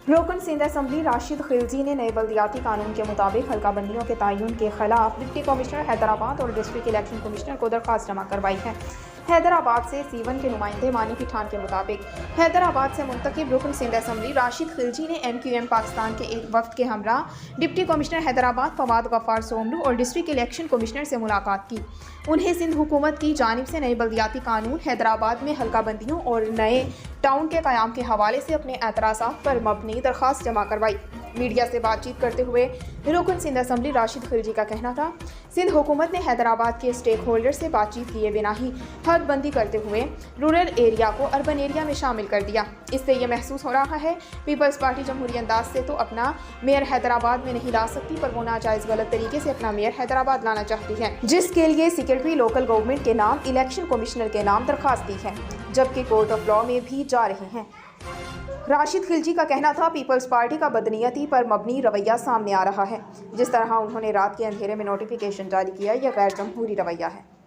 رکن سندھ اسمبلی راشد خلجی نے نئے بلدیاتی قانون کے مطابق حلقہ بندیوں کے تعین کے خلاف ڈپٹی کمشنر حیدرآباد اور ڈسٹرکٹ الیکشن کمشنر کو درخواست جمع کروائی ہے۔ حیدرآباد سے C1 کے نمائندے مانی پٹھان کے مطابق حیدرآباد سے منتخب رکن سندھ اسمبلی راشد خلجی نے MQM پاکستان کے ایک وفد کے ہمراہ ڈپٹی کمشنر حیدرآباد فواد غفار سوملو اور ڈسٹرکٹ الیکشن کمشنر سے ملاقات کی۔ انہیں سندھ حکومت کی جانب سے نئے بلدیاتی قانون، حیدرآباد میں حلقہ بندیوں اور نئے ٹاؤن کے قیام کے حوالے سے اپنے اعتراضات پر مبنی درخواست جمع کروائی۔ میڈیا سے بات چیت کرتے ہوئے رکن سندھ اسمبلی راشد خلجی کا کہنا تھا، سندھ حکومت نے حیدرآباد کے اسٹیک ہولڈر سے بات چیت کیے بنا ہی حد بندی کرتے ہوئے رورل ایریا کو اربن ایریا میں شامل کر دیا۔ اس سے یہ محسوس ہو رہا ہے پیپلز پارٹی جمہوری انداز سے تو اپنا میئر حیدرآباد میں نہیں لا سکتی، پر وہ ناجائز غلط طریقے سے اپنا میئر حیدرآباد لانا چاہتی ہے، جس کے لیے سیکرٹری لوکل گورنمنٹ کے نام الیکشن کمشنر کے نام درخواست دی ہے، جبکہ کورٹ آف لاء میں بھی جا رہے ہیں۔ راشد خلجی کا کہنا تھا، پیپلز پارٹی کا بدنیتی پر مبنی رویہ سامنے آ رہا ہے۔ جس طرح انہوں نے رات کے اندھیرے میں نوٹیفیکیشن جاری کیا، یہ غیر جمہوری رویہ ہے۔